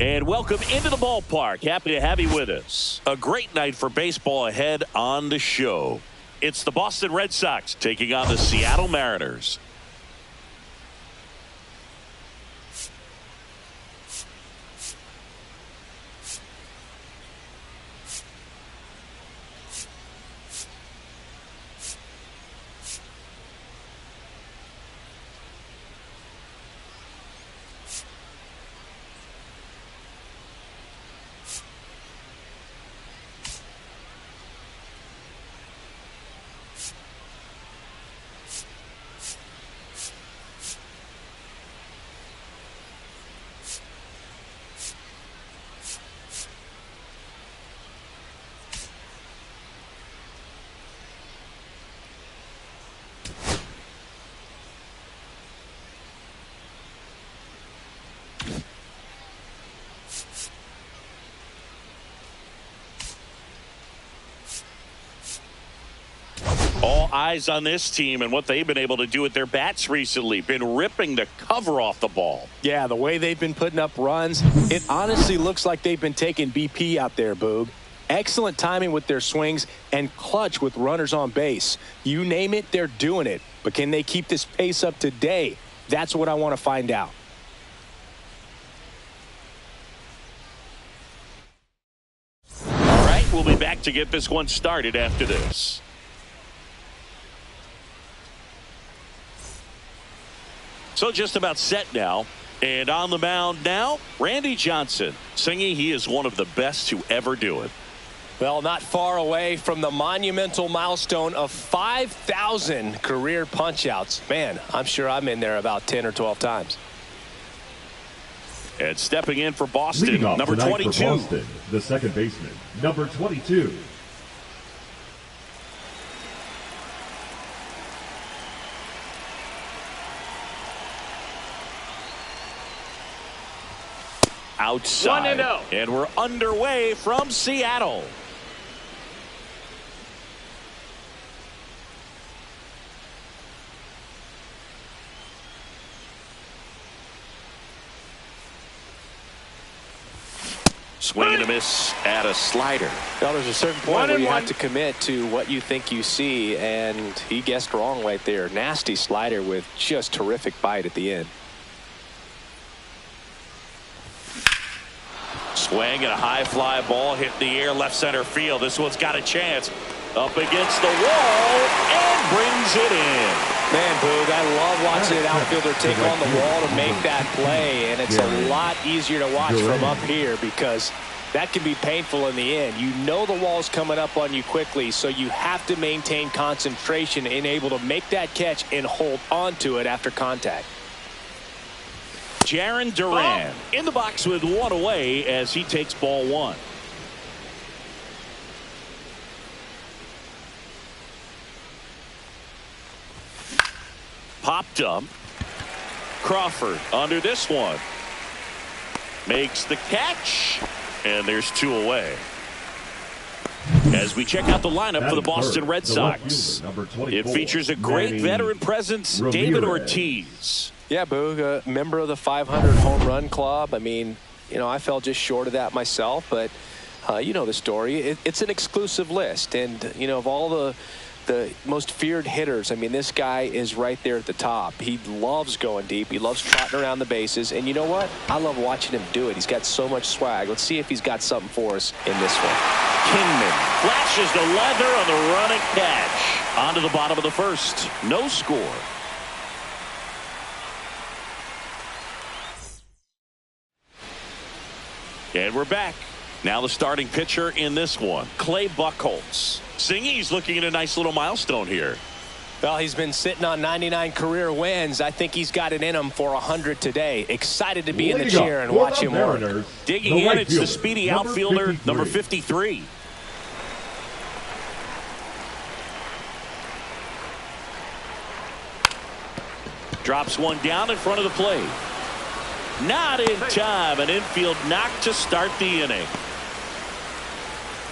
And welcome into the ballpark. Happy to have you with us. A great night for baseball ahead on the show. It's the Boston Red Sox taking on the Seattle Mariners. All eyes on this team and what they've been able to do with their bats recently. Been ripping the cover off the ball. Yeah, the way they've been putting up runs, it honestly looks like they've been taking BP out there, Boog. Excellent timing with their swings and clutch with runners on base. You name it, they're doing it. But can they keep this pace up today? That's what I want to find out. All right, we'll be back to get this one started after this. So just about set now. And on the mound now, Randy Johnson, singing he is one of the best to ever do it. Well, not far away from the monumental milestone of 5,000 career punch-outs. Man, I'm sure I'm in there about 10 or 12 times. And stepping in for Boston, number 22. For Boston, the second baseman, number 22. Outside. 1-0. And we're underway from Seattle. Swing and a miss at a slider. Well, there's a certain point where you have to commit to what you think you see, and he guessed wrong right there. Nasty slider with just terrific bite at the end. Swing and a high fly ball hit the air left center field. This one's got a chance. Up against the wall and brings it in. Man, Boog, I love watching an outfielder take on the wall to make that play, and it's a lot easier to watch from up here because that can be painful in the end. You know the wall's coming up on you quickly, so you have to maintain concentration and able to make that catch and hold on to it after contact. Jarren Duran in the box with one away as he takes ball one. Popped up. Crawford under this one. Makes the catch. And there's two away. As we check out the lineup for the Boston Red Sox. It features a great veteran presence, David Ortiz. Yeah, Boog, a member of the 500 home run club. I mean, you know, I fell just short of that myself, but you know the story. It's an exclusive list, and you know, of all the most feared hitters, I mean, this guy is right there at the top. He loves going deep. He loves trotting around the bases, and you know what? I love watching him do it. He's got so much swag. Let's see if he's got something for us in this one. Kingman flashes the leather on the running catch. On to the bottom of the first. No score. And we're back. Now the starting pitcher in this one, Clay Buchholz. Singy's looking at a nice little milestone here. Well, he's been sitting on 99 career wins. I think he's got it in him for 100 today. Excited to be in the chair and watch him work. Digging in, it's the speedy outfielder, number 53. Drops one down in front of the plate. Not in time. An infield knock to start the inning.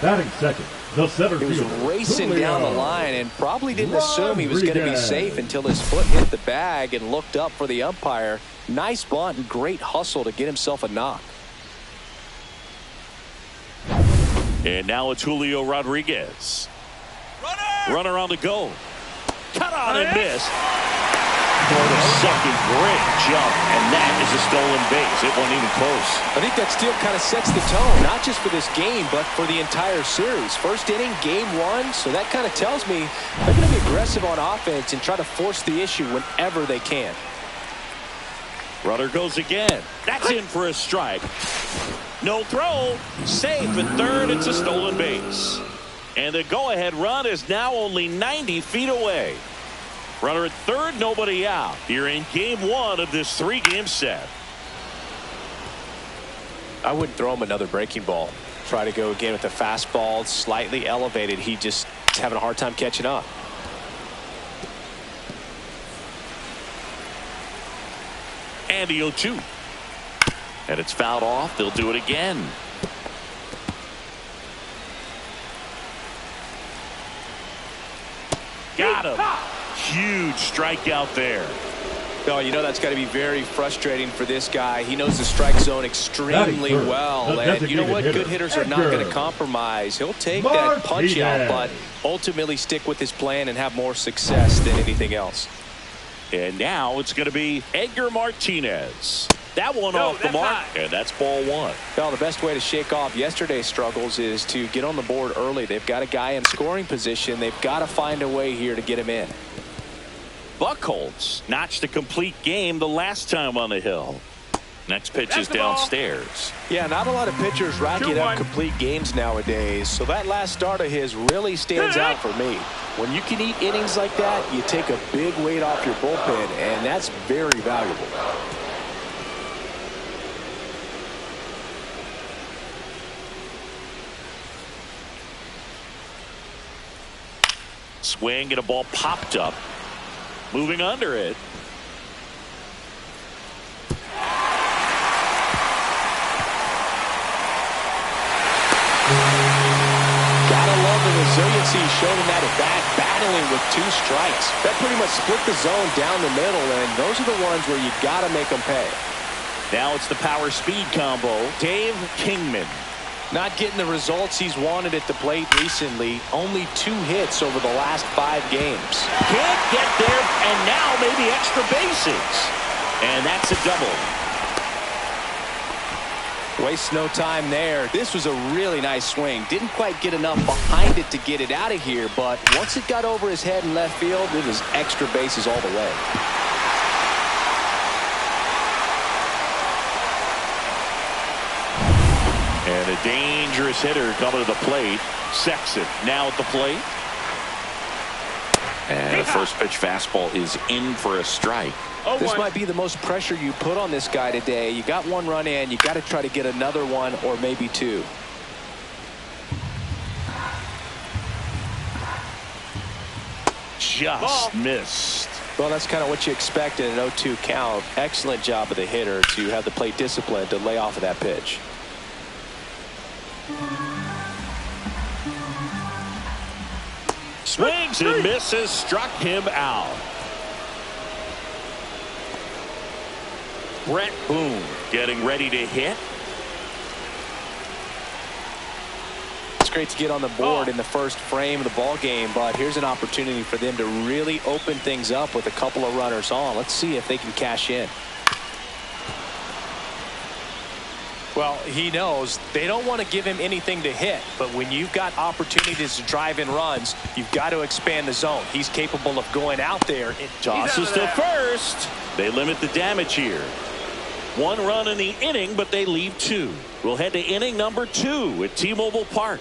Batting second, the center fielder. He was racing down the line and probably didn't assume he was going to be safe until his foot hit the bag and looked up for the umpire. Nice bunt and great hustle to get himself a knock. And now it's Julio Rodriguez. Runner on the go. Cut on and miss. For the second, great jump, and that is a stolen base. It wasn't even close. I think that still kind of sets the tone, not just for this game, but for the entire series. First inning, game one, so that kind of tells me they're going to be aggressive on offense and try to force the issue whenever they can. Runner goes again. That's in for a strike. No throw. Safe at third. It's a stolen base. And the go-ahead run is now only 90 feet away. Runner at third, nobody out. Here in game one of this three-game set. I wouldn't throw him another breaking ball. Try to go again with the fastball, slightly elevated. He just is having a hard time catching up. And the 0-2. And it's fouled off. They'll do it again. Got him. Huge strikeout there. Oh, you know that's got to be very frustrating for this guy. He knows the strike zone extremely well. And you know what? Good hitters are not going to compromise. He'll take that punch out, but ultimately stick with his plan and have more success than anything else. And now it's going to be Edgar Martinez. That one off the mark, and that's ball one. Well, the best way to shake off yesterday's struggles is to get on the board early. They've got a guy in scoring position. They've got to find a way here to get him in. Buchholz notched a complete game the last time on the hill. Next pitch is downstairs. Yeah, not a lot of pitchers racking up complete games nowadays, so that last start of his really stands out for me. When you can eat innings like that, you take a big weight off your bullpen, and that's very valuable. Swing and a ball popped up. Moving under it. Gotta love the resiliency shown in that at bat, battling with two strikes. That pretty much split the zone down the middle, and those are the ones where you gotta make them pay. Now it's the power speed combo. Dave Kingman. Not getting the results he's wanted at the plate recently. Only 2 hits over the last 5 games. Can't get there, and now maybe extra bases. And that's a double. Wastes no time there. This was a really nice swing. Didn't quite get enough behind it to get it out of here, but once it got over his head in left field, it was extra bases all the way. And a dangerous hitter coming to the plate. Sexton now at the plate. And the first pitch fastball is in for a strike. This might be the most pressure you put on this guy today. You got 1 run in. You got to try to get another one or maybe 2. Just missed. Well, that's kind of what you expect in an 0-2 count. Excellent job of the hitter to have the plate discipline to lay off of that pitch. Swings and misses, struck him out. Brett Boone getting ready to hit. It's great to get on the board in the first frame of the ball game, but here's an opportunity for them to really open things up with a couple of runners on. Let's see if they can cash in. Well, he knows they don't want to give him anything to hit, but when you've got opportunities to drive in runs, you've got to expand the zone. He's capable of going out there. Tosses to first. They limit the damage here. 1 run in the inning, but they leave 2. We'll head to inning number 2 at T-Mobile Park.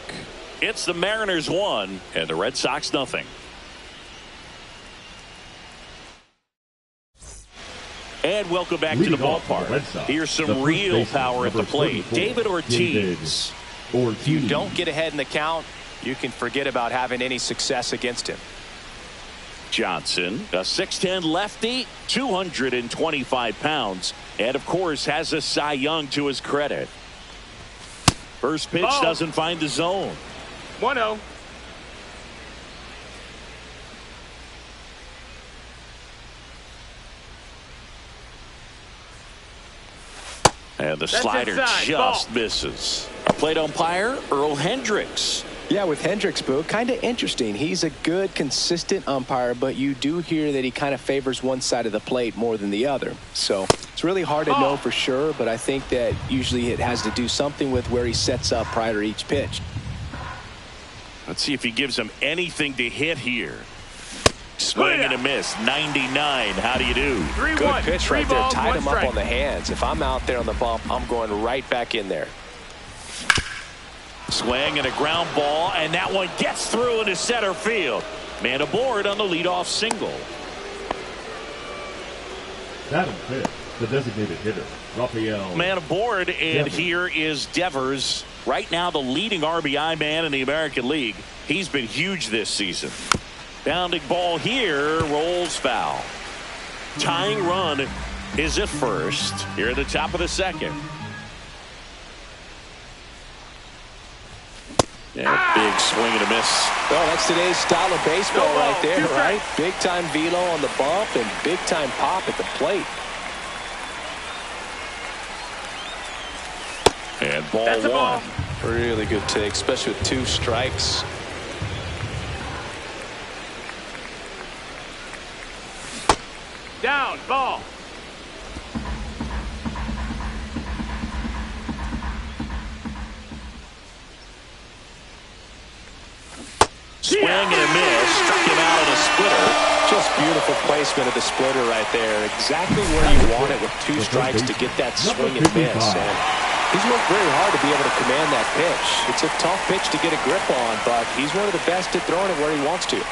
It's the Mariners 1 and the Red Sox nothing. And welcome back to the ballpark. Here's some real power at the plate. David Ortiz. If you don't get ahead in the count, you can forget about having any success against him. Johnson, a 6'10 lefty, 225 pounds, and of course has a Cy Young to his credit. First pitch doesn't find the zone. 1-0. And the slider just misses. Plate umpire Earl Hendricks. Yeah, with Hendricks, Boo, kind of interesting. He's a good, consistent umpire, but you do hear that he kind of favors one side of the plate more than the other. So it's really hard to know for sure, but I think that usually it has to do something with where he sets up prior to each pitch. Let's see if he gives him anything to hit here. Swing and a miss. 99. How do you do? Good pitch right there. Tied him up on the hands. If I'm out there on the bump, I'm going right back in there. Swing and a ground ball, and that one gets through into center field. Man aboard on the leadoff single. Batting fifth, the designated hitter, Rafael. Man aboard, and Devers. here is Devers. Right now the leading RBI man in the American League. He's been huge this season. Bounding ball here, rolls foul. Tying run is at first here at the top of the second. And a big swing and a miss. Well, that's today's style of baseball right there, right? Big time velo on the bump and big time pop at the plate. And ball one. Really good take, especially with 2 strikes. Down, ball. Swing and a miss. Struck him out on a splitter. Just beautiful placement of the splitter right there. Exactly where you want it with 2 strikes to get that swing and miss. And he's worked very hard to be able to command that pitch. It's a tough pitch to get a grip on, but he's one of the best at throwing it where he wants to.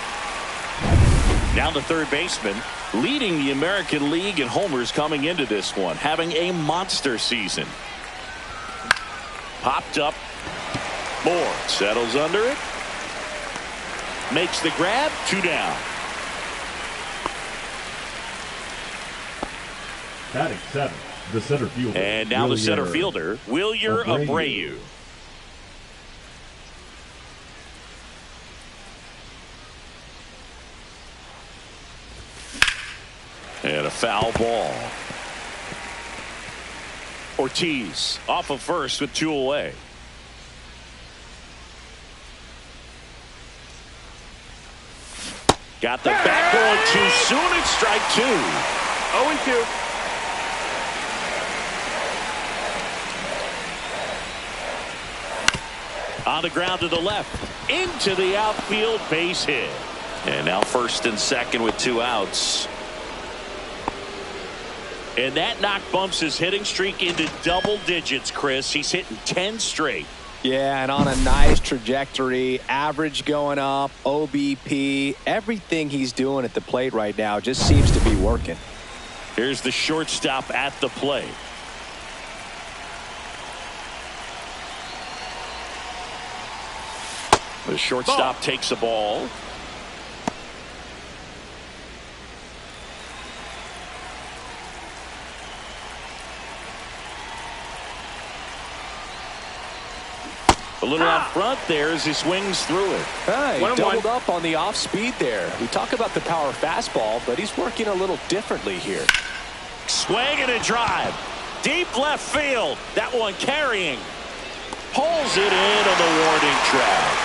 Now the third baseman, leading the American League in homers coming into this one, having a monster season. Popped up. Moore settles under it. Makes the grab. 2 down. Batting seventh, the center fielder. And now the center fielder, Wilyer Abreu. And a foul ball. Ortiz off of first with 2 away. Got the bat going too soon. It's strike 2. 0-2. On the ground to the left. Into the outfield, base hit. And now first and second with 2 outs. And that knock bumps his hitting streak into double digits, Chris. He's hitting 10 straight. Yeah, and on a nice trajectory, average going up, OBP, everything he's doing at the plate right now just seems to be working. Here's the shortstop at the plate. The shortstop takes the ball. A little out front there as he swings through it. He doubled up on the off speed there. We talk about the power fastball, but he's working a little differently here. Swing and a drive. Deep left field. That one carrying. Pulls it in on the warning track.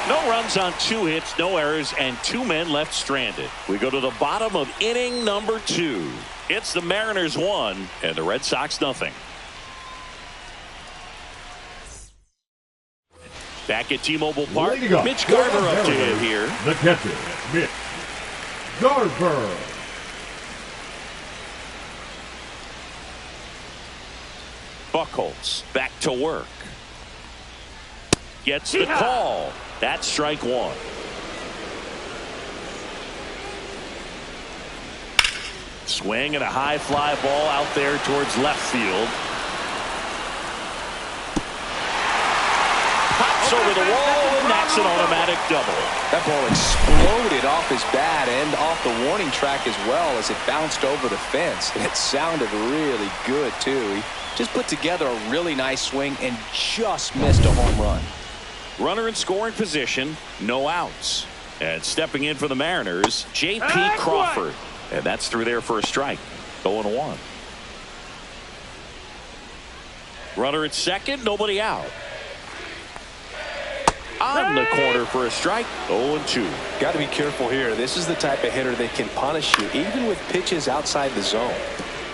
No runs on 2 hits, no errors, and 2 men left stranded. We go to the bottom of inning number 2. It's the Mariners 1 and the Red Sox nothing. Back at T-Mobile Park, Mitch Garver up to him here. The catcher, Mitch Garver. Buchholz back to work. Gets the call. That's strike 1. Swing and a high fly ball out there towards left field. Pops over the wall, and that's an automatic double. That ball exploded off his bat and off the warning track as well as it bounced over the fence. And it sounded really good, too. He just put together a really nice swing and just missed a home run. Runner in scoring position, no outs. And stepping in for the Mariners, J.P. Crawford. And that's through there for a strike. 0-1. Runner at second, nobody out. On the corner for a strike. 0-2. Got to be careful here. This is the type of hitter that can punish you even with pitches outside the zone.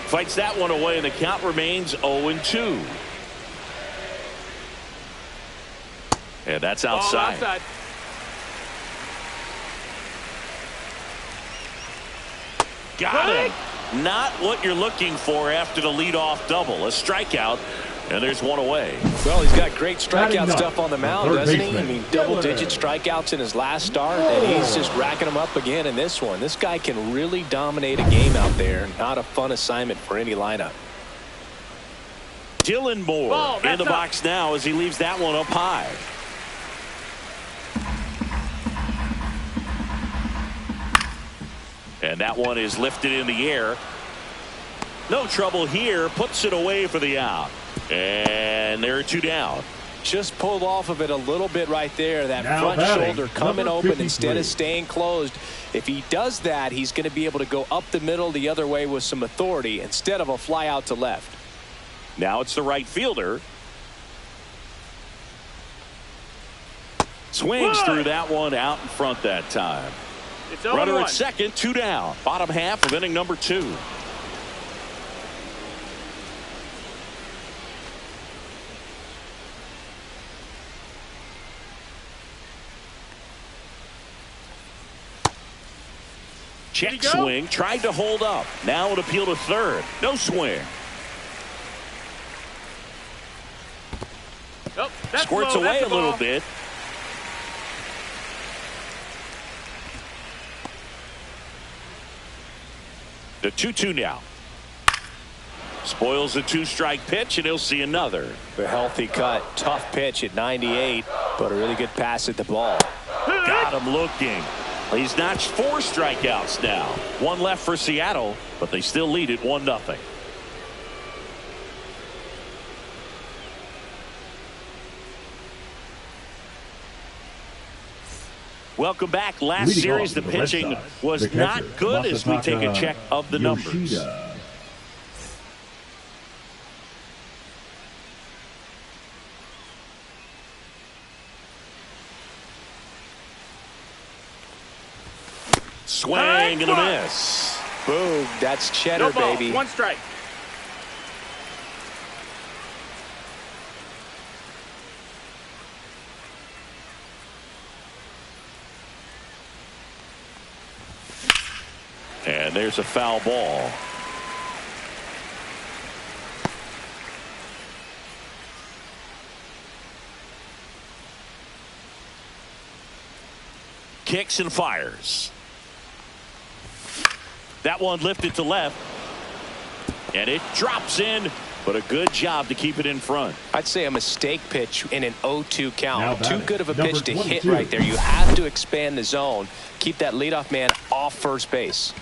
Fights that one away, and the count remains 0-2. And that's outside. Got him. Not what you're looking for after the leadoff double. A strikeout, and there's one away. Well, he's got great strikeout stuff on the mound, doesn't he? I mean, double-digit strikeouts in his last start, and he's just racking them up again in this one. This guy can really dominate a game out there. Not a fun assignment for any lineup. Dylan Moore in the box now as he leaves that one up high. And that one is lifted in the air. No trouble here. Puts it away for the out. And there are two down. Just pulled off of it a little bit right there. That now front batting, shoulder coming open 53. instead of staying closed. If he does that, he's going to be able to go up the middle the other way with some authority instead of a fly out to left. Now it's the right fielder. Swings through that one out in front that time. Runner at second, two down. Bottom half of inning number 2. Check swing, tried to hold up. Now an appeal to third. No swing. Squirts away a little bit. The 2-2 now. Spoils a 2-strike pitch, and he'll see another. A healthy cut. Tough pitch at 98, but a really good pass at the ball. Got him looking. He's notched 4 strikeouts now. One left for Seattle, but they still lead it 1-0. Welcome back. Last Leading series, off the for the Red pitching Sox, was the not catcher, good as we take a Masataka check of the numbers. Yoshida. Swing and a miss. Boom. That's cheddar, baby. 1 strike. And there's a foul ball. Kicks and fires. That one lifted to left. And it drops in, but a good job to keep it in front. I'd say a mistake pitch in an 0-2 count. Now Too batting, good of a number pitch to hit 22. right there. You have to expand the zone. Keep that leadoff man off first base.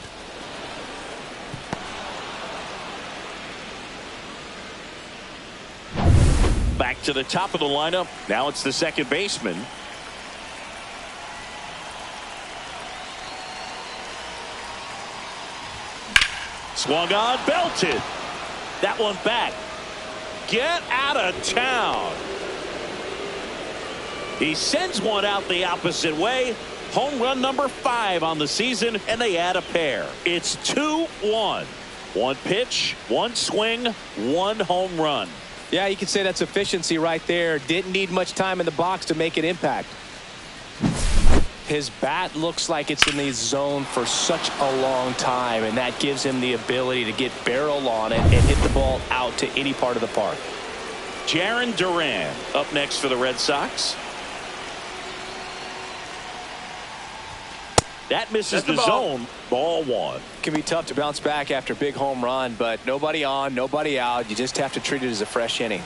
Back to the top of the lineup. Now it's the second baseman. Swung on, belted. That one back. Get out of town. He sends one out the opposite way. Home run number 5 on the season, and they add a pair. It's 2-1. 1 pitch, 1 swing, 1 home run. Yeah, you can say that's efficiency right there. Didn't need much time in the box to make an impact. His bat looks like it's in the zone for such a long time, and that gives him the ability to get barrel on it and hit the ball out to any part of the park. Jarren Duran up next for the Red Sox. That misses the zone. Ball 1. Can be tough to bounce back after a big home run, but nobody on, nobody out. You just have to treat it as a fresh inning.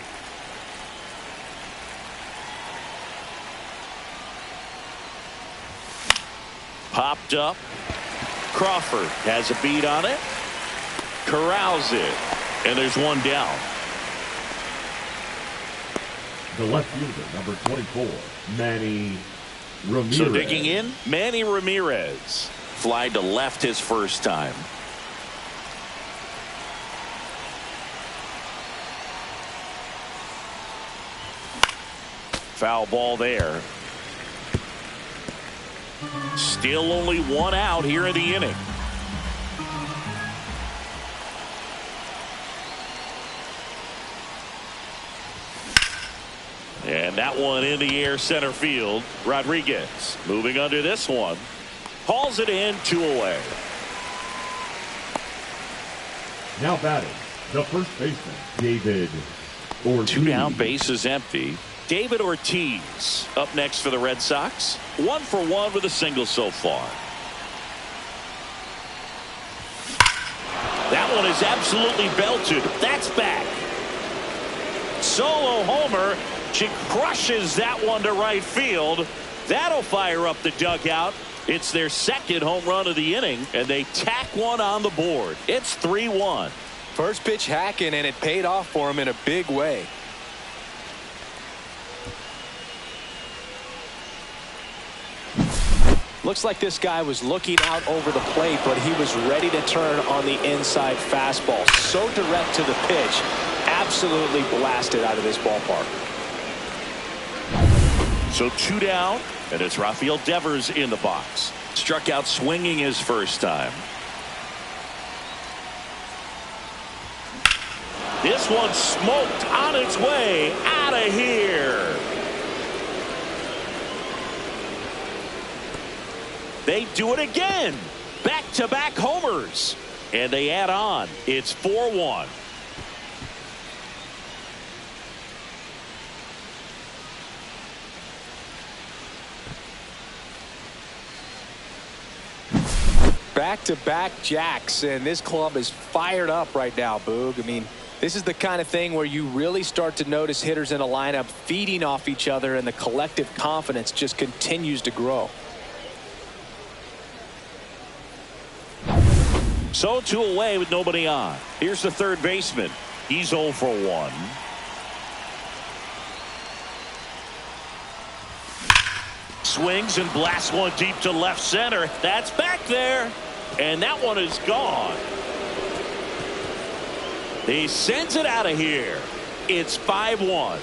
Popped up. Crawford has a beat on it. Corrals it. And there's one down. The left fielder, number 24, Manny Ramirez. So digging in, Manny Ramirez. Fly to left his first time. Foul ball there. Still only one out here in the inning. And that one in the air center field. Rodriguez moving under this one. Hauls it in, 2 away. Now batting, the first baseman, David Ortiz. 2 down, base is empty. David Ortiz up next for the Red Sox. 1 for 1 with a single so far. That one is absolutely belted. That's back. Solo homer. She crushes that one to right field. That'll fire up the dugout. It's their second home run of the inning, and they tack one on the board. It's 3-1. First pitch hacking, and it paid off for him in a big way. Looks like this guy was looking out over the plate, but he was ready to turn on the inside fastball. So direct to the pitch. Absolutely blasted out of this ballpark. So 2 down, and it's Rafael Devers in the box. Struck out swinging his first time. This one smoked on its way out of here. They do it again. Back-to-back homers. And they add on. It's 4-1. Back-to-back jacks, and this club is fired up right now, Boog. I mean, this is the kind of thing where you really start to notice hitters in a lineup feeding off each other, and the collective confidence just continues to grow. So 2 away with nobody on. Here's the third baseman. He's 0 for 1. Swings and blasts one deep to left center. That's back there. And that one is gone. He sends it out of here. It's 5-1.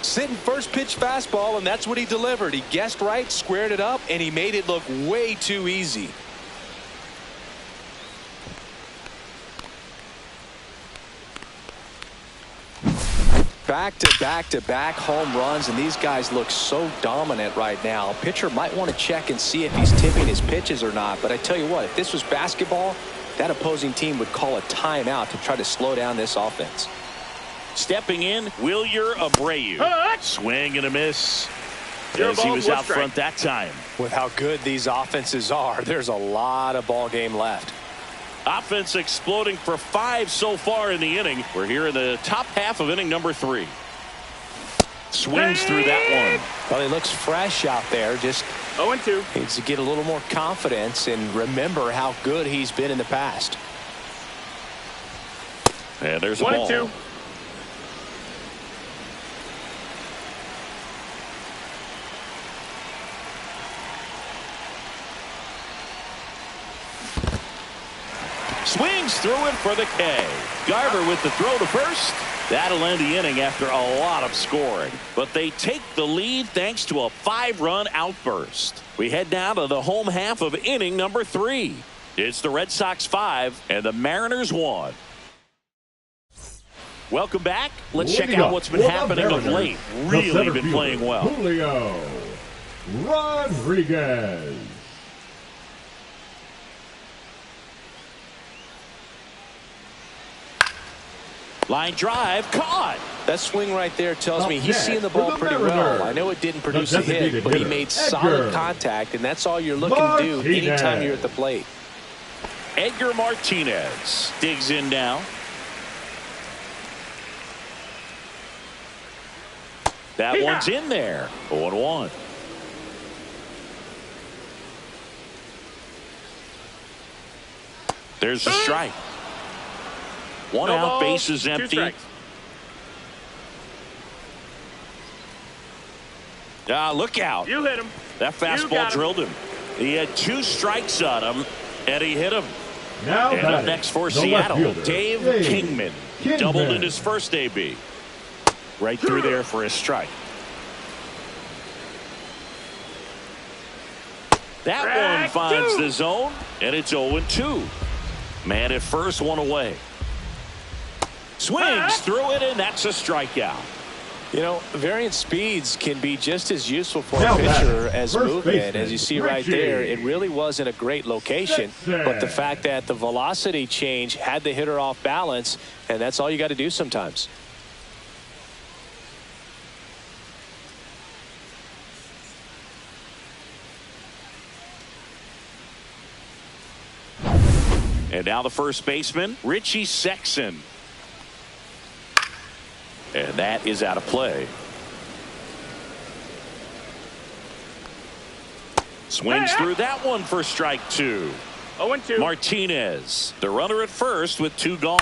Sitting first pitch fastball, and that's what he delivered. He guessed right, squared it up, and he made it look way too easy. Back-to-back-to-back home runs, and these guys look so dominant right now. Pitcher might want to check and see if he's tipping his pitches or not, but I tell you what, if this was basketball, that opposing team would call a timeout to try to slow down this offense. Stepping in, Wilyer Abreu. Swing and a miss. As he was out front that time. With how good these offenses are, there's a lot of ball game left. Offense exploding for 5 so far in the inning. We're here in the top half of inning number 3. Swings through that one. Well, he looks fresh out there. Just 0-2. needs to get a little more confidence and remember how good he's been in the past. And there's a ball. 1-2. Swings through it for the K. Garver with the throw to first. That'll end the inning after a lot of scoring. But they take the lead thanks to a 5-run outburst. We head down to the home half of inning number 3. It's the Red Sox 5 and the Mariners 1. Welcome back. Let's check out what's been happening of late. Really been playing well. Julio Rodriguez. Line drive, caught. That swing right there tells me he's seeing the ball pretty well. I know it didn't produce a hit, but he made solid contact, and that's all you're looking to do anytime you're at the plate. Edgar Martinez digs in now. That one's in there. 0-1. There's a strike. One out, base is empty. Look out. You hit him. That fastball drilled him. He had 2 strikes on him, and he hit him. Now and up next for Seattle, Dave Kingman. Doubled in his first AB. Right through there for his strike. That one finds the zone, and it's 0-2. Man at first, one away. Swings through it, and that's a strikeout. You know, variant speeds can be just as useful for a pitcher as movement. As you see right there, it really wasn't a great location. But the fact that the velocity change had the hitter off balance, and that's all you got to do sometimes. And now the first baseman, Richie Sexson. And that is out of play. Swings through that one for strike 2. 0-2. Martinez, the runner at first with 2 gone.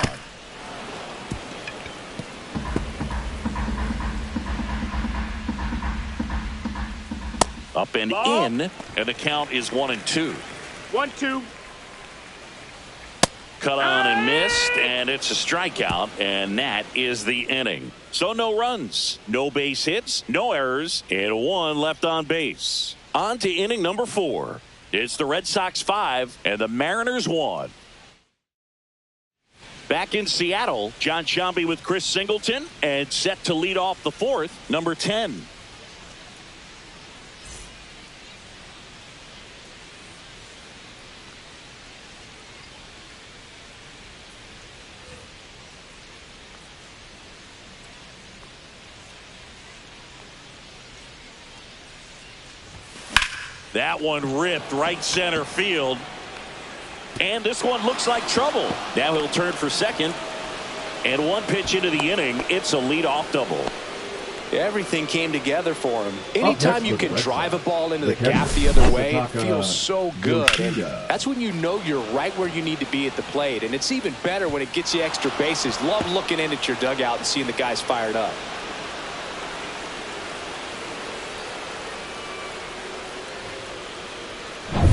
Up and in, and the count is 1-2. 1-2. Cut on and missed, and it's a strikeout, and that is the inning. So no runs, no base hits, no errors, and 1 left on base. On to inning number 4. It's the Red Sox 5 and the Mariners 1. Back in Seattle, John Sciambi with Chris Singleton, and set to lead off the 4th, number 10. That one ripped right center field. And this one looks like trouble. Now he'll turn for second. And 1 pitch into the inning, it's a leadoff double. Everything came together for him. Anytime you can drive a ball into the gap the other way, it feels so good. And that's when you know you're right where you need to be at the plate. And it's even better when it gets you extra bases. Love looking in at your dugout and seeing the guys fired up.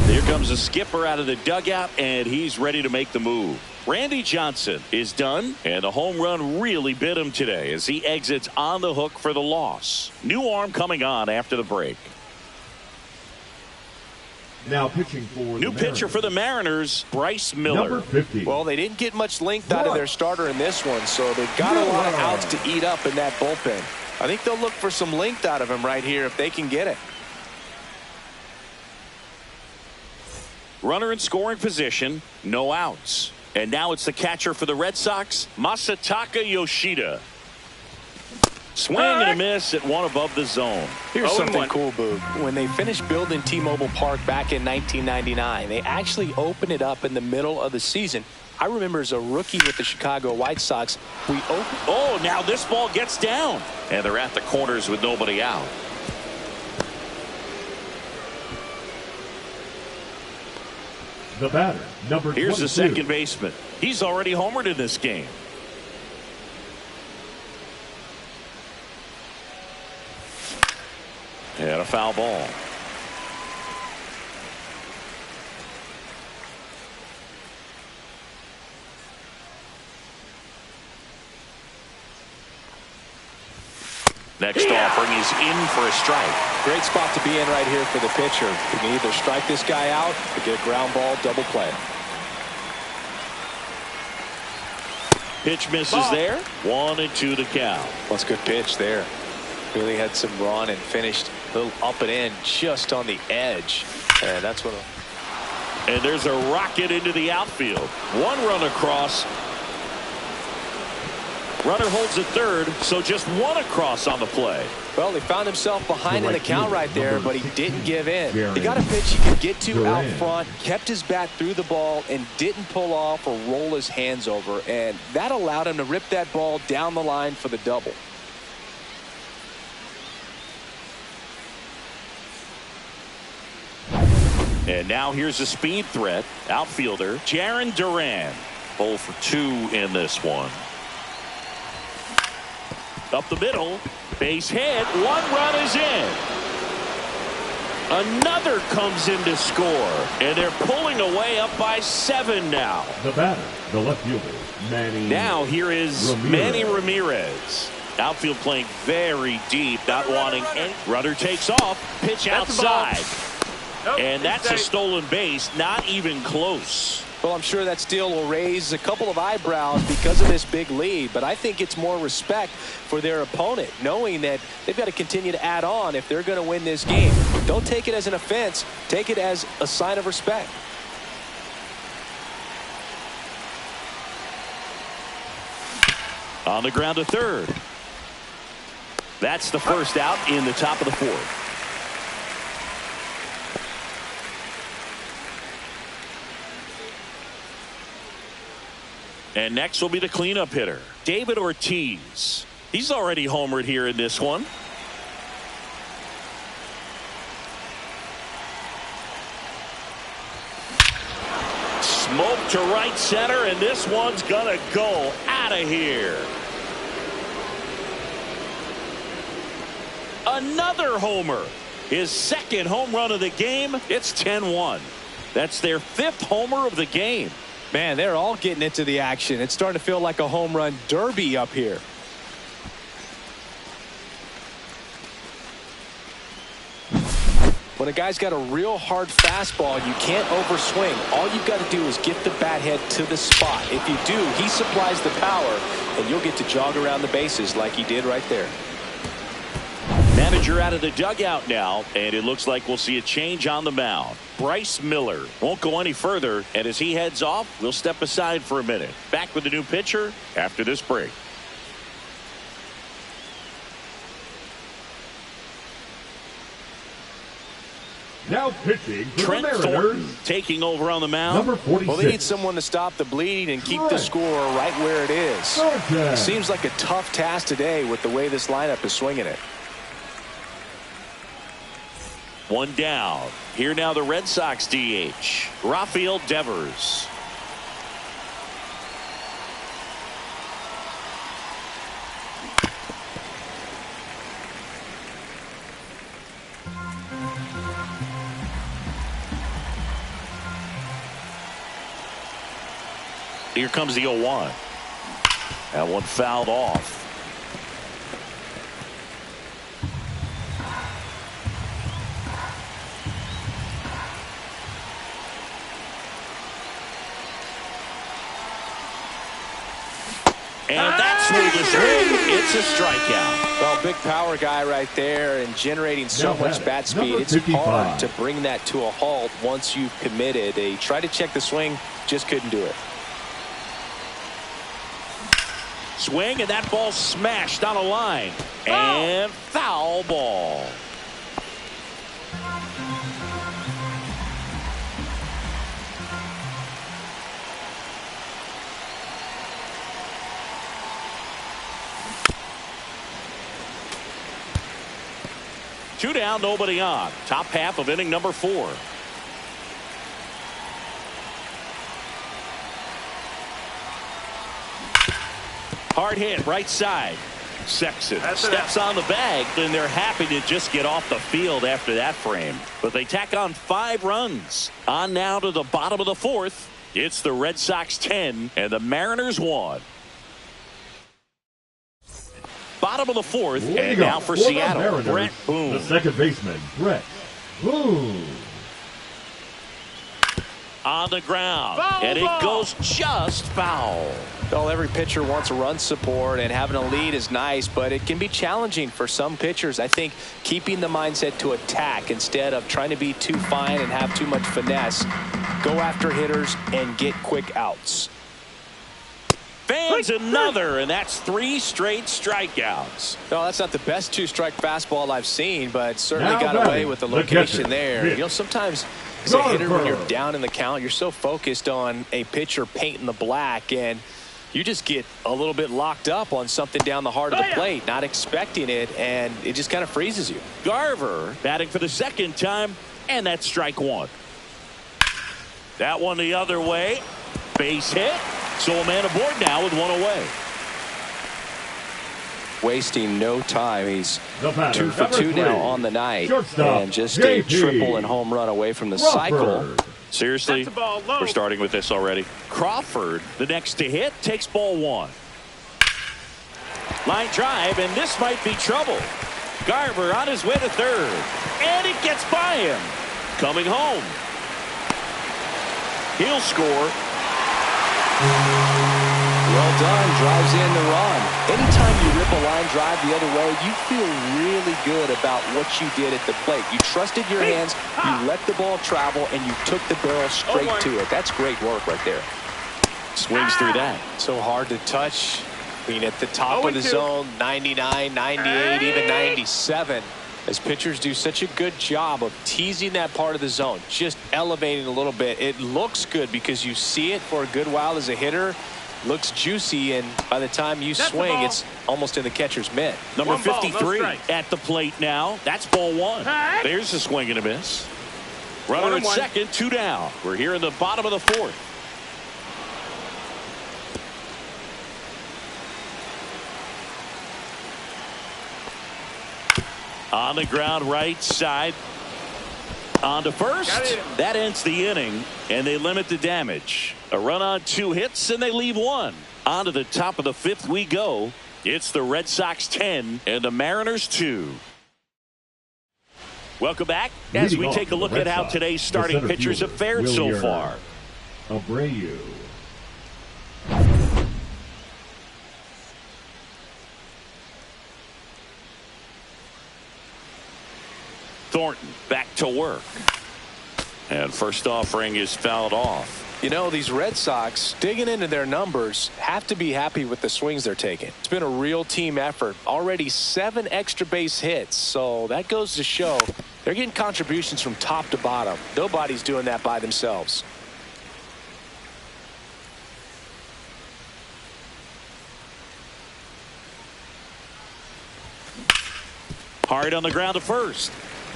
Here comes the skipper out of the dugout, and he's ready to make the move. Randy Johnson is done, and the home run really bit him today as he exits on the hook for the loss. New arm coming on after the break. Now pitching for new pitcher for the Mariners, Bryce Miller. Number 50. Well, they didn't get much length out of their starter in this one, so they've got a lot of outs to eat up in that bullpen. I think they'll look for some length out of him right here if they can get it. Runner in scoring position, no outs. And now it's the catcher for the Red Sox, Masataka Yoshida. Swing and a miss at 1 above the zone. Here's something cool, Boog. When they finished building T-Mobile Park back in 1999, they actually opened it up in the middle of the season. I remember as a rookie with the Chicago White Sox, we opened. Oh, now this ball gets down. And they're at the corners with nobody out. The batter, number 22. Here's the second baseman. He's already homered in this game. And a foul ball. Next offering is in for a strike. Great spot to be in right here for the pitcher. You can either strike this guy out or get a ground ball double play. Pitch misses there. 1-2 the count. That's a good pitch there. Really had some run and finished a little up and in just on the edge. And that's what. And there's a rocket into the outfield. 1 run across. Runner holds at third, so just 1 across on the play. Well, he found himself behind in the count right there, but he didn't give in. Jerry. He got a pitch he could get to out front, kept his bat through the ball, and didn't pull off or roll his hands over. And that allowed him to rip that ball down the line for the double. And now here's a speed threat. Outfielder, Jarren Duran. 0 for 2 in this one. Up the middle, base hit, 1 run is in. Another comes in to score, and they're pulling away up by 7 now. The batter, the left fielder, Manny. Now here is Manny Ramirez. Outfield playing very deep, not wanting any. Runner takes off, pitch outside. Nope, And that's a safe. stolen base, not even close. Well, I'm sure that steal will raise a couple of eyebrows because of this big lead, but I think it's more respect for their opponent, knowing that they've got to continue to add on if they're going to win this game. Don't take it as an offense. Take it as a sign of respect. On the ground to third. That's the first out in the top of the fourth. And next will be the cleanup hitter, David Ortiz. He's already homered here in this one. Smoke to right center, and this one's gonna go out of here. Another homer. His second home run of the game. It's 10-1. That's their fifth homer of the game. Man, they're all getting into the action. It's starting to feel like a home run derby up here. When a guy's got a real hard fastball, you can't overswing. All you've got to do is get the bat head to the spot. If you do, he supplies the power, and you'll get to jog around the bases like he did right there. Manager out of the dugout now, and it looks like we'll see a change on the mound. Bryce Miller won't go any further, and as he heads off, we'll step aside for a minute. Back with the new pitcher after this break. Now pitching for Trent the Mariners, Thornton taking over on the mound. number 46. Well, they need someone to stop the bleeding and keep the score right where it is. Sanchez. Seems like a tough task today with the way this lineup is swinging it. One down. Here now the Red Sox DH, Rafael Devers. Here comes the 0-1. That one fouled off. And that's where the swing. It's a strikeout. Well, big power guy right there and generating so Now much batting, bat speed. number It's 55. hard to bring that to a halt once you've committed. They tried to check the swing, just couldn't do it. Swing, and that ball smashed on a line. And foul ball. Two down, nobody on. Top half of inning number 4. Hard hit, right side. Sexton steps on the bag, and they're happy to just get off the field after that frame. But they tack on 5 runs. On now to the bottom of the 4th. It's the Red Sox 10 and the Mariners 1. Bottom of the 4th, and now for Seattle, Mariners, Brett Boone. the second baseman, Brett Boone. On the ground, Foul and it ball. goes just foul. Well, every pitcher wants a run support, and having a lead is nice, but it can be challenging for some pitchers. I think keeping the mindset to attack instead of trying to be too fine and have too much finesse. Go after hitters and get quick outs. Fans another, and that's 3 straight strikeouts. No, that's not the best 2-strike fastball I've seen, but certainly Now got batting, away with the the location catcher, there. Mitch You know, sometimes as a hitter, when you're Garver. down in the count, you're so focused on a pitcher painting the black, and you just get a little bit locked up on something down the heart of the plate, not expecting it, and it just kind of freezes you. Garver batting for the second time, and that's strike 1. That one the other way. Base hit. So a man aboard now with 1 away. Wasting no time. He's The batter, 2 for number 2 now 3, on the night, shortstop, and just JP. a triple and home run away from the cycle. Crawford. Seriously, That's a ball low. we're starting with this already. Crawford, the next to hit, takes ball 1. Line drive, and this might be trouble. Garver on his way to third, and it gets by him. coming home. He'll score. Well done. Drives in the run. Anytime you rip a line drive the other way, you feel really good about what you did at the plate. You trusted your hands, you let the ball travel, and you took the barrel straight to it. That's great work right there. Swings through that. So hard to touch. I mean, at the top of the zone, 99, 98, even 97. As pitchers do such a good job of teasing that part of the zone, just elevating a little bit. It looks good because you see it for a good while as a hitter. Looks juicy, and by the time you swing, it's almost in the catcher's mitt. Number 53 at the plate now. That's ball one. There's a swing and a miss. Runner at second, 2 down. We're here in the bottom of the fourth. On the ground, right side. On to first. That ends the inning, and they limit the damage. A run on 2 hits, and they leave 1. On to the top of the 5th we go. It's the Red Sox 10 and the Mariners 2. Welcome back as we take a look at how today's starting pitchers have fared so far. Abreu. Thornton back to work. And first offering is fouled off. You know, these Red Sox, digging into their numbers, have to be happy with the swings they're taking. It's been a real team effort. Already 7 extra base hits. So that goes to show they're getting contributions from top to bottom. Nobody's doing that by themselves. Hard on the ground to first.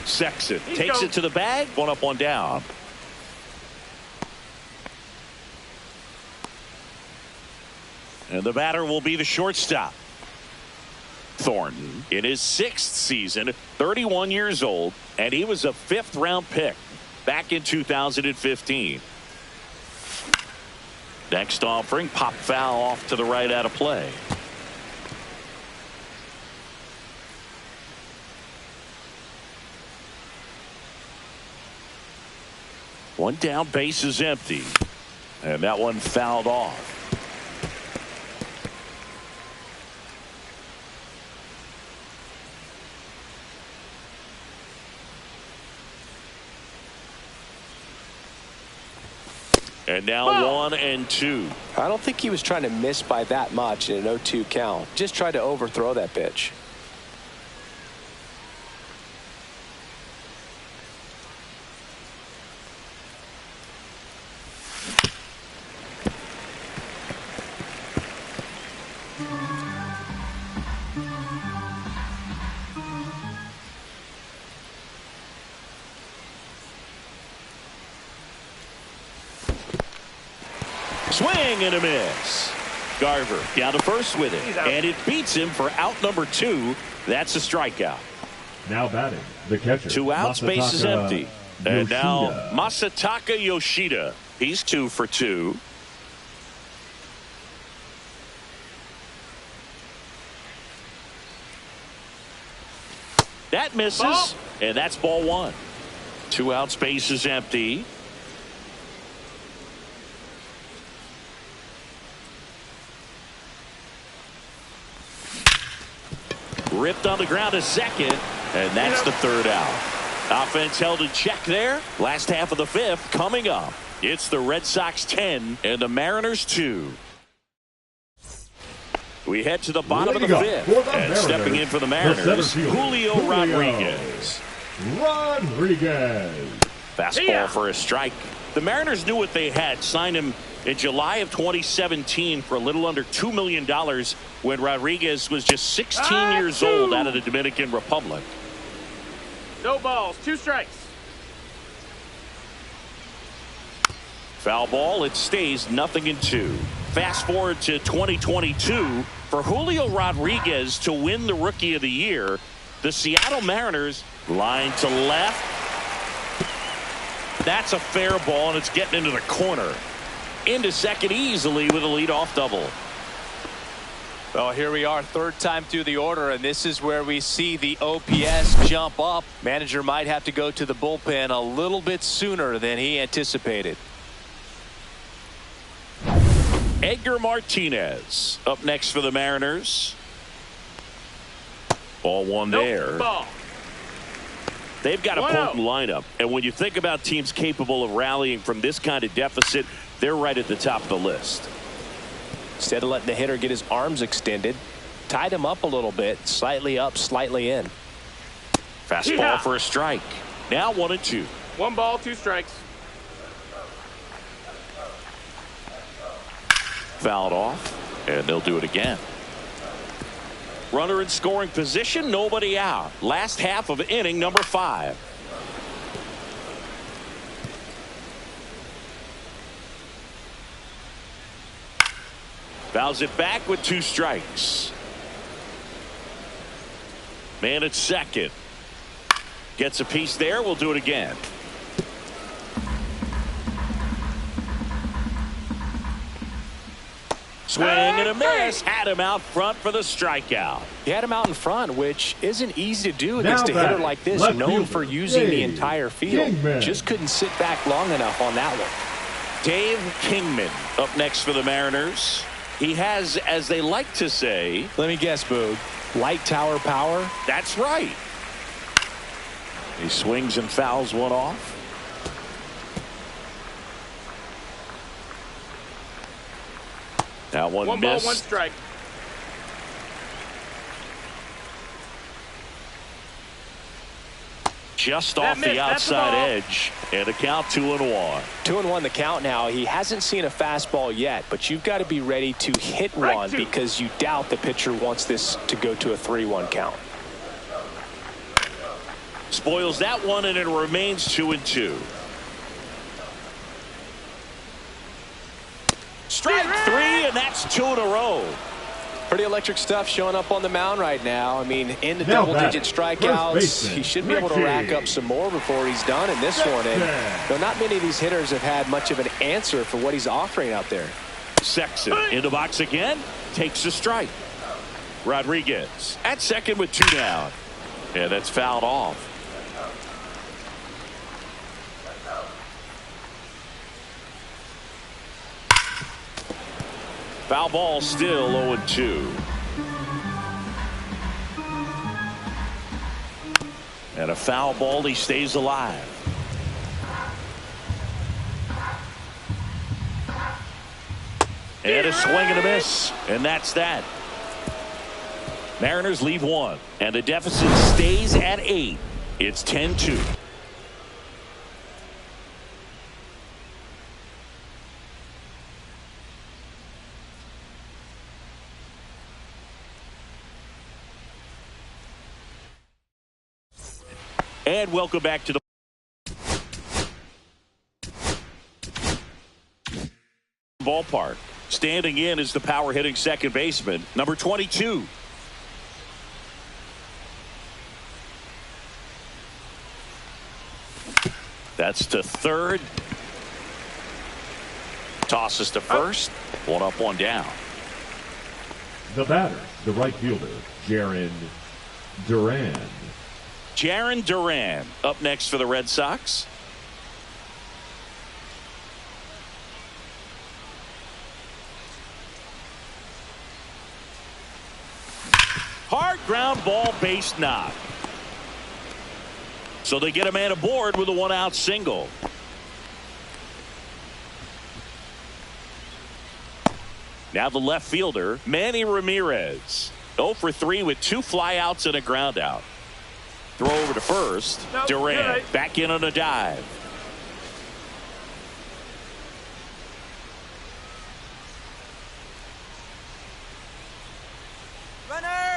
Sexton takes it to the bag. 1 up, 1 down. And the batter will be the shortstop. Thornton in his 6th season, 31 years old, and he was a 5th round pick back in 2015. Next offering, pop foul off to the right out of play. One down, base is empty. And that one fouled off. And now 1 and 2. I don't think he was trying to miss by that much in an 0-2 count. Just tried to overthrow that pitch. Swing and a miss. Garver down to first with it, and it beats him for out number 2. That's a strikeout. Now batting, the catcher. 2 outs, base is empty. And Yoshida. now Masataka Yoshida. He's 2 for 2. That misses, and that's ball 1. 2 outs, base is empty. Ripped on the ground to second, and that's the 3rd out. Offense held in check there. Last half of the 5th coming up. It's the Red Sox 10 and the Mariners 2. We head to the bottom of the 5th, and stepping in for the Mariners, Julio Rodriguez. Fastball for a strike. The Mariners knew what they had. Signed him in July of 2017 for a little under $2 million when Rodriguez was just 16 years old out of the Dominican Republic. No balls, 2 strikes. Foul ball, it stays 0-2. Fast forward to 2022 for Julio Rodriguez to win the Rookie of the Year. The Seattle Mariners line to left. That's a fair ball, and it's getting into the corner. Into second easily with a leadoff double. Well, here we are, third time through the order, and this is where we see the OPS jump up. Manager might have to go to the bullpen a little bit sooner than he anticipated. Edgar Martinez up next for the Mariners. Ball one there. Ball. They've got a potent lineup, and when you think about teams capable of rallying from this kind of deficit, they're right at the top of the list. Instead of letting the hitter get his arms extended, tied him up a little bit, slightly up, slightly in. Fastball for a strike. Now 1-2. 1 ball, 2 strikes. Fouled off, and they'll do it again. Runner in scoring position, nobody out. Last half of inning number 5. Fouls it back with 2 strikes. Man at second. Gets a piece there. We'll do it again. Swing and a miss. Had him out front for the strikeout. He had him out in front, which isn't easy to do against a hitter like this, known for using the entire field. Just couldn't sit back long enough on that one. Dave Kingman up next for the Mariners. He has, as they like to say, let me guess, Boog, light tower power. That's right. He swings and fouls one off. That one missed. 1 ball, 1 strike. Just off the outside edge, and a count 2-1. 2-1 the count now. He hasn't seen a fastball yet, but you've got to be ready to hit one because you doubt the pitcher wants this to go to a 3-1 count. Spoils that one, and it remains 2-2. Strike 3, and that's 2 in a row. Pretty electric stuff showing up on the mound right now. I mean, in the double-digit strikeouts, he should be able to rack up some more before he's done in this one. And not many of these hitters have had much of an answer for what he's offering out there. Sexton in the box again, takes a strike. Rodriguez at second with 2 down. And that's fouled off. Foul ball, still 0-2. And a foul ball, he stays alive. And a swing and a miss. And that's that. Mariners leave 1. And the deficit stays at 8. It's 10-2. And welcome back to the ballpark. Standing in is the power hitting second baseman, number 22. That's to third. Tosses to first. 1 up, 1 down. The batter, the right fielder, Jarren Duran. Jarren Duran up next for the Red Sox. Hard ground ball, base knock. So they get a man aboard with a 1-out single. Now the left fielder, Manny Ramirez. 0 for 3 with 2 flyouts and a ground out. Throw over to first. Duran back in on a dive.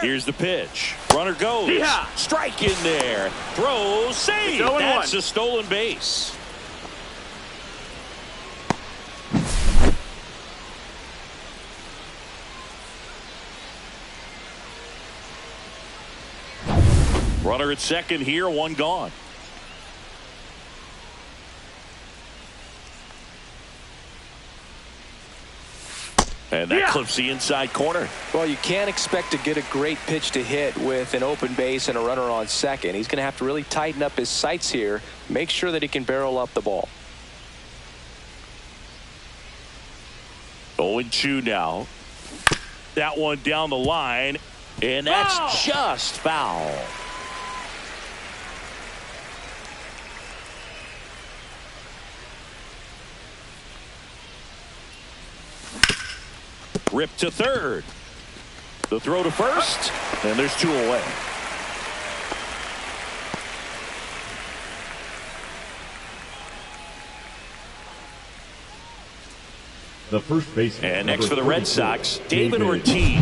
Here's the pitch. Runner goes. Strike in there. Throw, save. That's a stolen base. Runner at second here, 1 gone. And that clips the inside corner. Well, you can't expect to get a great pitch to hit with an open base and a runner on second. He's going to have to really tighten up his sights here, make sure that he can barrel up the ball. 0-2 now. That one down the line, and that's just foul. Rip to third. The throw to first, and there's 2 away. The first baseman. And next for the Red Sox, David Ortiz.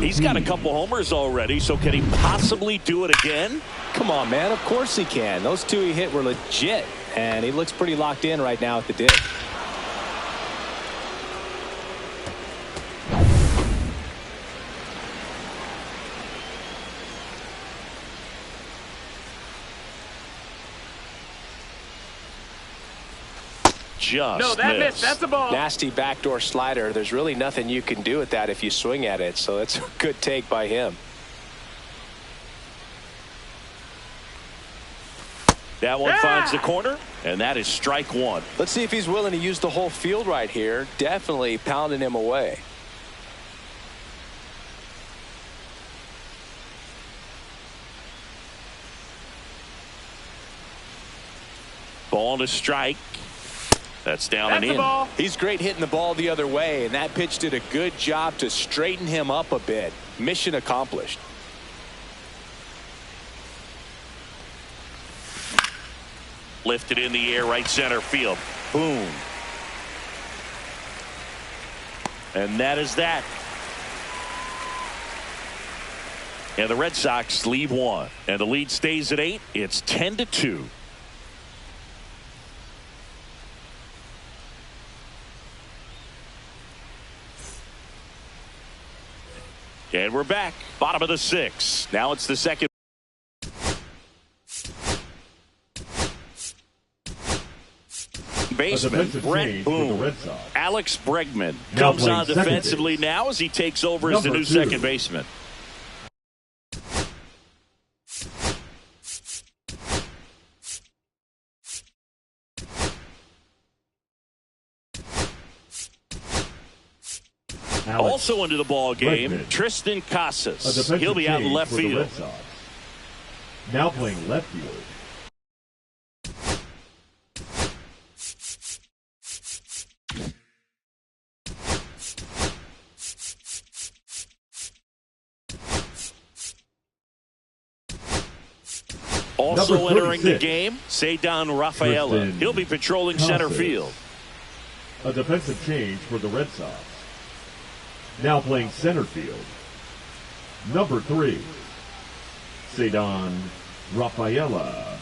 He's got a couple homers already, so can he possibly do it again? Come on, man. Of course he can. Those 2 he hit were legit, and he looks pretty locked in right now at the dish. No, that missed. That's a ball. Nasty backdoor slider. There's really nothing you can do with that if you swing at it, so it's a good take by him. That one finds the corner, and that is strike 1. Let's see if he's willing to use the whole field right here. Definitely pounding him away. Ball to strike. That's down and in. Ball. He's great hitting the ball the other way, and that pitch did a good job to straighten him up a bit. Mission accomplished. Lifted in the air, right center field. Boom. And that is that. And the Red Sox leave 1. And the lead stays at 8. It's 10-2. And we're back. Bottom of the 6th. Now it's the second. Baseman Brett Boone. Alex Bregman comes on defensively now as he takes over as the new second baseman. Also into the ball game, Bregman. Tristan Casas. He'll be out in left field. Now playing left field. Also entering the game, Ceddanne Rafaela. He'll be patrolling center field. A defensive change for the Red Sox. Now playing center field. Number 3, Ceddanne Rafaela.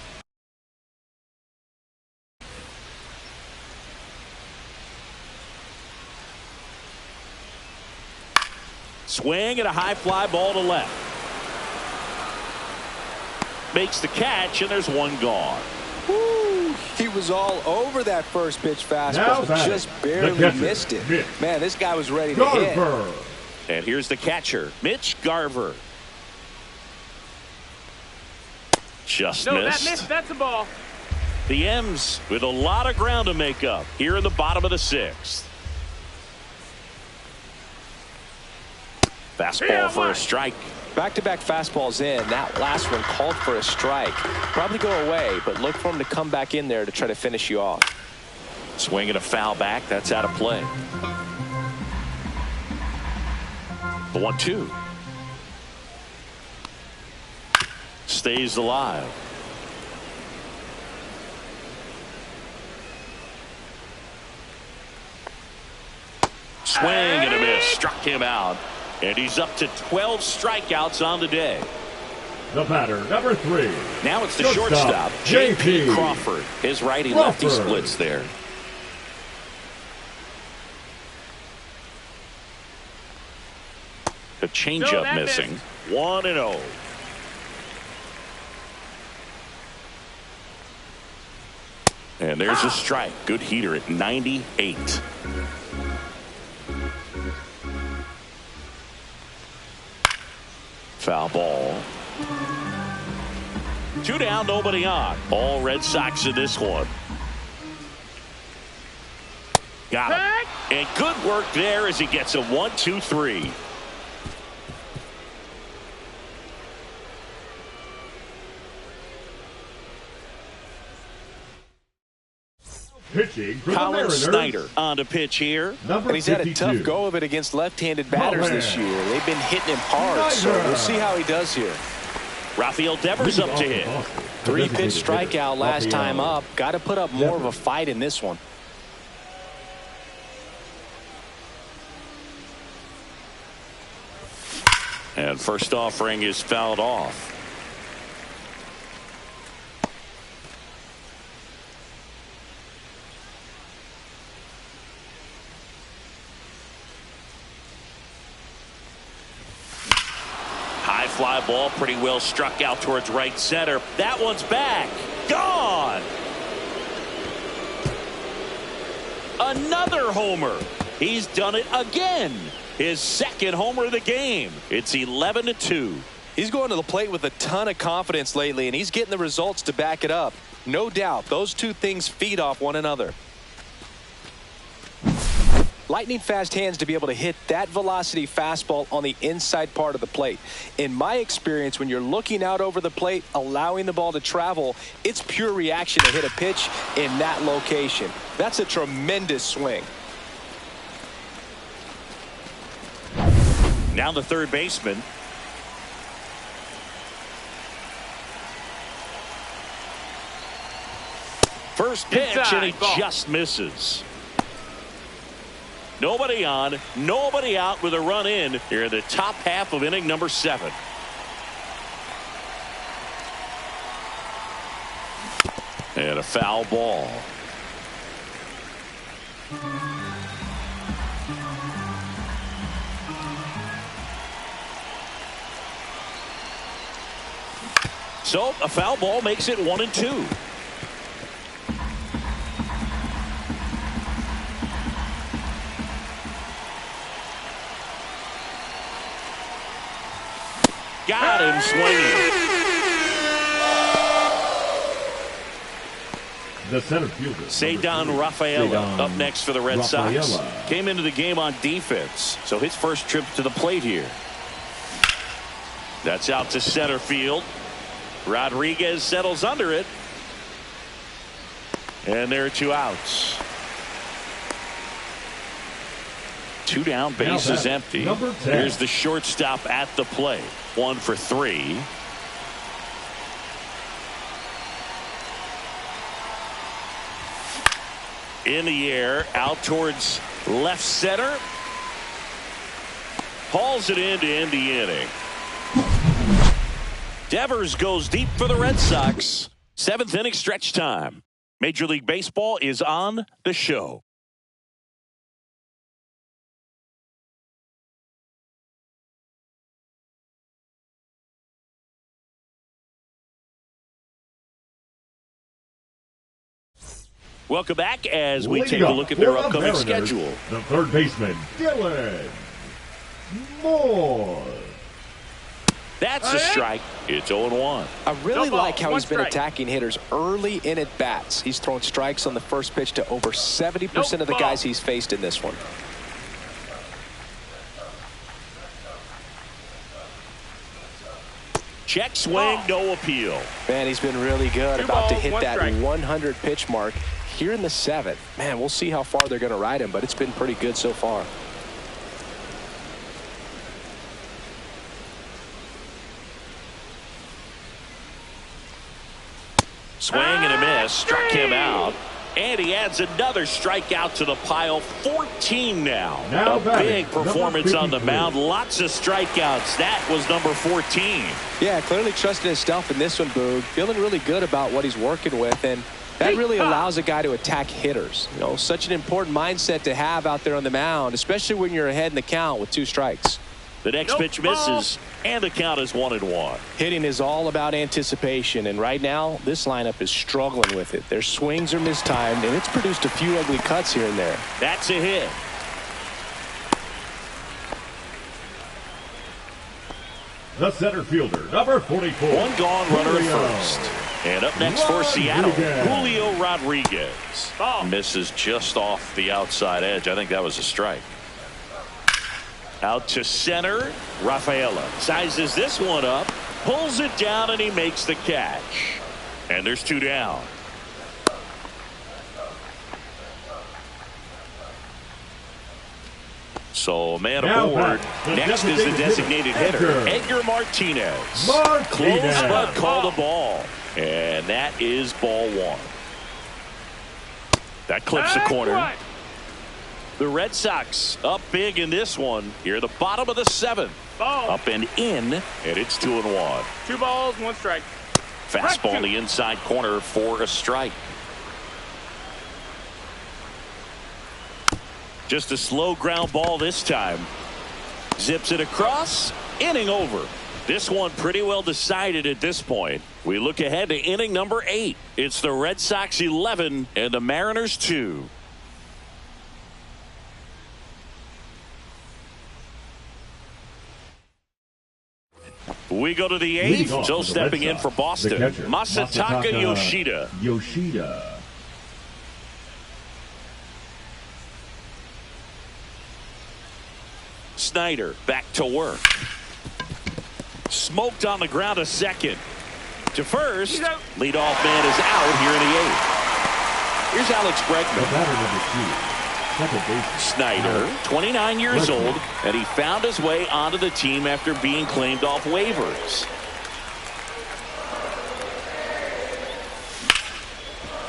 Swing and a high fly ball to left. Makes the catch, and there's one gone. Woo, he was all over that first pitch fastball, just barely missed it. Man, this guy was ready to hit. And here's the catcher, Mitch Garver. Just missed. That's a ball. The M's with a lot of ground to make up here in the bottom of the 6th. Fastball for a strike. Back-to-back fastballs in. That last one called for a strike. Probably go away, but look for him to come back in there to try to finish you off. Swing and a foul back. That's out of play. The 1-2. Stays alive. Swing and a miss. Struck him out. And he's up to 12 strikeouts on the day. The batter, number 3. Now it's the shortstop, J.P. Crawford. His righty-lefty splits there. The changeup missing. 1-0. And there's a strike. Good heater at 98. Foul ball. 2 down, nobody on. All Red Sox in this one. Got him. And good work there as he gets a 1-2-3. Pitching for the Colin Mariners, Snyder on to pitch here. number And he's had 52. a tough go of it against left-handed batters this year. They've been hitting him hard, so we'll see how he does here. Rafael Devers up to hit. 3-pitch strikeout last time up. Got to put up more of a fight in this one. And first offering is fouled off. High fly ball, pretty well struck out towards right center. That one's back. Gone. Another homer. He's done it again. His second homer of the game. It's 11-2. He's going to the plate with a ton of confidence lately, and he's getting the results to back it up. No doubt, those two things feed off one another. Lightning fast hands to be able to hit that velocity fastball on the inside part of the plate. In my experience, when you're looking out over the plate, allowing the ball to travel, it's pure reaction to hit a pitch in that location. That's a tremendous swing. Now the third baseman. First pitch, and he just misses. Nobody on, nobody out with a run in here in the top half of inning number 7. And a foul ball. So a foul ball makes it 1-2. Got him swinging. The center fielder, Ceddanne Rafaela up next for the Red Sox. Came into the game on defense, so his first trip to the plate here. That's out to center field. Rodriguez settles under it. And there are 2 outs. 2 down, base is empty. Here's the shortstop at the plate. 1 for 3. In the air, out towards left center. Hauls it in to end the inning. Devers goes deep for the Red Sox. 7th inning stretch time. Major League Baseball is on the show. Welcome back as we take a look at their upcoming schedule. The third baseman, Dylan Moore. That's a strike. It's 0-1. I really like how he's been attacking hitters early in at bats. He's thrown strikes on the first pitch to over 70% of the guys he's faced in this one. Check swing, no appeal. Man, he's been really good. About to hit that 100 pitch mark here in the 7th. Man, we'll see how far they're going to ride him, but it's been pretty good so far. Swing and a miss. Struck him out. And he adds another strikeout to the pile. 14 now. A big performance on the mound. Lots of strikeouts. That was number 14. Yeah, clearly trusting his stuff in this one, Boog. Feeling really good about what he's working with, and that really allows a guy to attack hitters. You know, such an important mindset to have out there on the mound, especially when you're ahead in the count with 2 strikes. The next pitch misses, and the count is 1-1. Hitting is all about anticipation, and right now this lineup is struggling with it. Their swings are mistimed, and it's produced a few ugly cuts here and there. That's a hit. the center fielder, number 44. One gone, runner at first. And up next for Seattle, Rodriguez. Julio Rodriguez. Ball. Misses just off the outside edge. I think that was a strike. Out to center, Rafaela sizes this one up, pulls it down, and he makes the catch. And there's 2 down. So man aboard. Next is the designated hitter, Edgar Martinez. Close but called a ball. And that is ball 1. That clips the corner. The Red Sox up big in this one. Here, the bottom of the 7th. Ball. Up and in, and it's 2-1. 2 balls, 1 strike. Fastball in the inside corner for a strike. Just a slow ground ball this time. Zips it across. Inning over. This one pretty well decided at this point. We look ahead to inning number 8. It's the Red Sox 11 and the Mariners 2. We go to the 8th. So stepping in for Boston, Masataka Yoshida. Snyder back to work. Smoked on the ground a second. To first. Leadoff man is out here in the 8th. Here's Alex Bregman. Snyder, 29 years old, and he found his way onto the team after being claimed off waivers.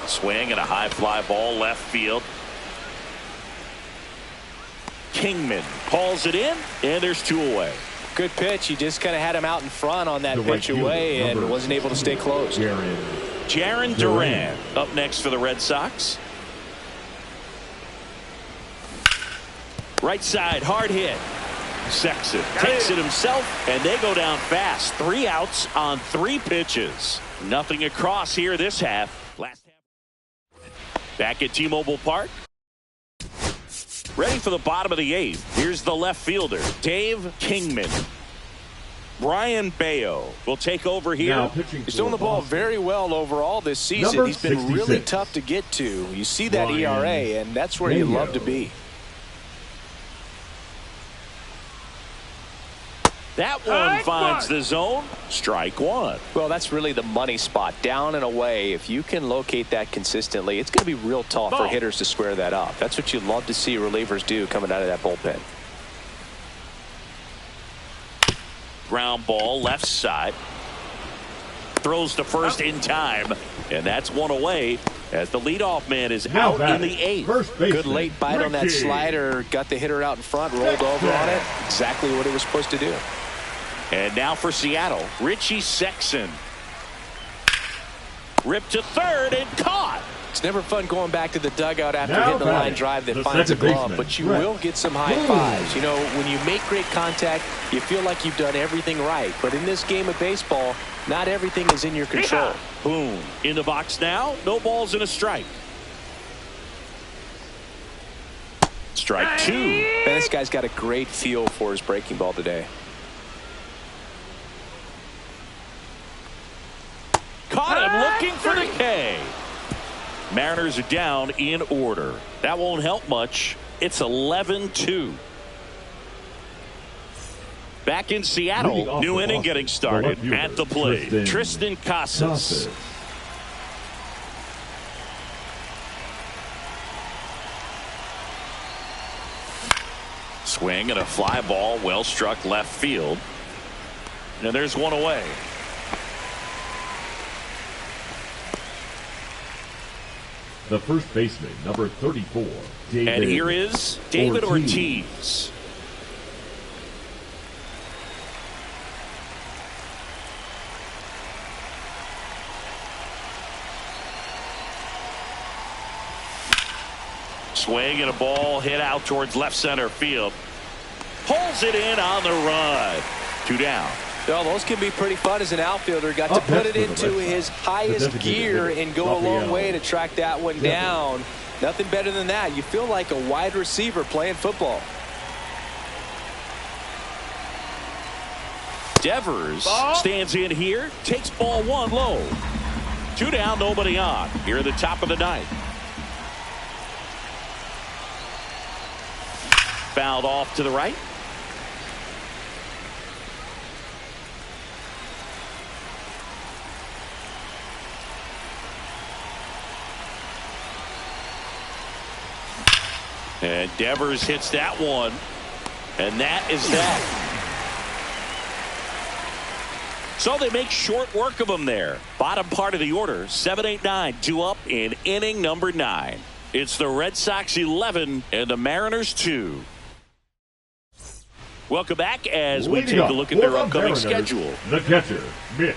Swing and a high fly ball left field. Kingman hauls it in, and there's 2 away. Good pitch. He just kind of had him out in front on that pitch away and wasn't able to stay close. Jarren Duran up next for the Red Sox. Right side, hard hit. Sexton takes it himself, and they go down fast. 3 outs on 3 pitches. Nothing across here this half. Last half. Back at T-Mobile Park. Ready for the bottom of the 8th. Here's the left fielder, Dave Kingman. Brian Bayo will take over here. He's doing the ball very well overall this season. He's been really tough to get to. You see that ERA, and that's where you love to be. That one finds the zone. Strike 1. Well, that's really the money spot. Down and away. If you can locate that consistently, it's going to be real tough for hitters to square that up. That's what you love to see relievers do coming out of that bullpen. Ground ball left side. Throws to first in time. And that's 1 away as the leadoff man is out in the 8th. Good late bite on that slider. Got the hitter out in front. Rolled over on it. Exactly what it was supposed to do. And now for Seattle, Richie Sexson. Ripped to third and caught. It's never fun going back to the dugout after hitting the line drive that finds a glove, but you will get some high fives. You know, when you make great contact, you feel like you've done everything right. But in this game of baseball, not everything is in your control. Boom. In the box now, no balls and a strike. Strike 2. Man, this guy's got a great feel for his breaking ball today. Caught him looking for the K. Mariners are down in order. That won't help much. It's 11-2. Back in Seattle, new inning getting started. At the plate, Tristan Casas. Swing and a fly ball, well struck left field. And there's 1 away. The first baseman, number 34, David. And here is David Ortiz. Swing and a ball hit out towards left center field. Pulls it in on the run. 2 down. Well, those can be pretty fun as an outfielder. Got to put it into his highest gear and go a long way to track that one down. Nothing better than that. You feel like a wide receiver playing football. Devers Ball. stands in here, takes ball one low. 2 down, nobody on. Here at the top of the ninth. Fouled off to the right. And Devers hits that one. And that is that. So they make short work of them there. Bottom part of the order, 7, 8, 9, 2 up in inning number 9. It's the Red Sox 11 and the Mariners 2. Welcome back as we take a look at their upcoming schedule. The catcher, Mitch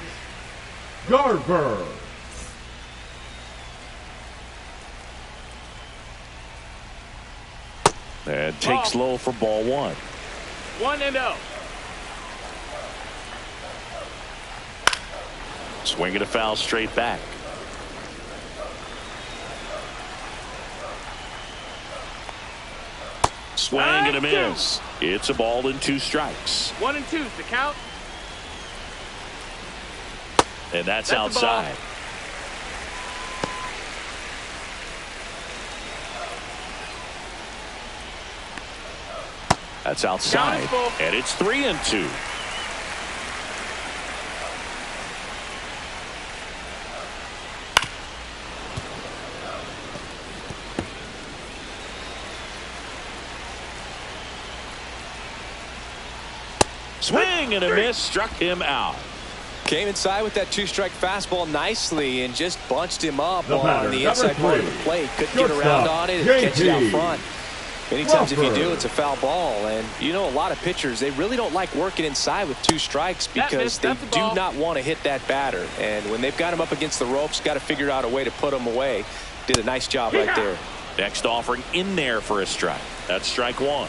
Garver. And takes low for ball 1. 1-0. Swinging a foul straight back. Swing and a miss. It's a ball and 2 strikes. 1 and 2's the count. And that's outside. That's outside. And it's 3 and 2. Swing and a miss, struck him out. Came inside with that 2-strike fastball nicely and just bunched him up on the inside part of the plate. Couldn't get around on it and catch it out front. Many times if you do, it's a foul ball. And you know, a lot of pitchers, they really don't like working inside with 2 strikes because they do not want to hit that batter. And when they've got him up against the ropes, got to figure out a way to put him away. Did a nice job right there. Next offering in there for a strike. That's strike 1.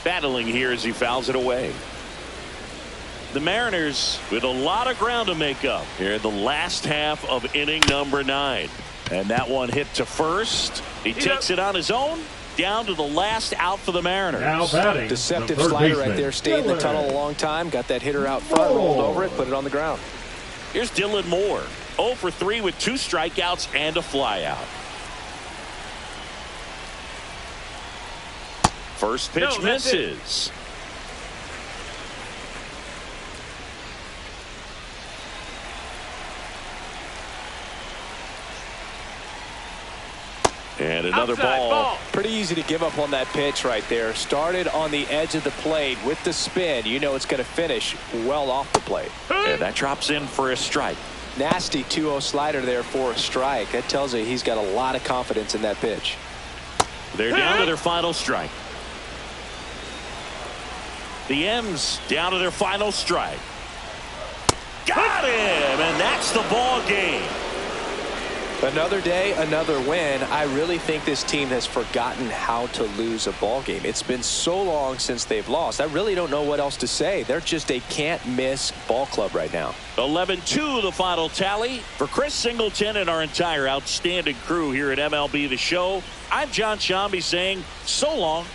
Battling here as he fouls it away. The Mariners with a lot of ground to make up here in the last half of inning number 9. And that one hit to first. He takes it on his own. Down to the last out for the Mariners. Now batting, deceptive slider right there. Stayed in the tunnel a long time. Got that hitter out front. Rolled over it. Put it on the ground. Here's Dylan Moore. 0 for 3 with 2 strikeouts and a flyout. First pitch misses. And another ball. Pretty easy to give up on that pitch right there. Started on the edge of the plate with the spin. You know it's going to finish well off the plate. And that drops in for a strike. Nasty 2-0 slider there for a strike. That tells you he's got a lot of confidence in that pitch. They're down to their final strike. The M's down to their final strike. Got him, and that's the ball game. Another day, another win. I really think this team has forgotten how to lose a ball game. It's been so long since they've lost. I really don't know what else to say. They're just a can't-miss ball club right now. 11-2 the final tally. For Chris Singleton and our entire outstanding crew here at MLB The Show, I'm John Shambi saying so long.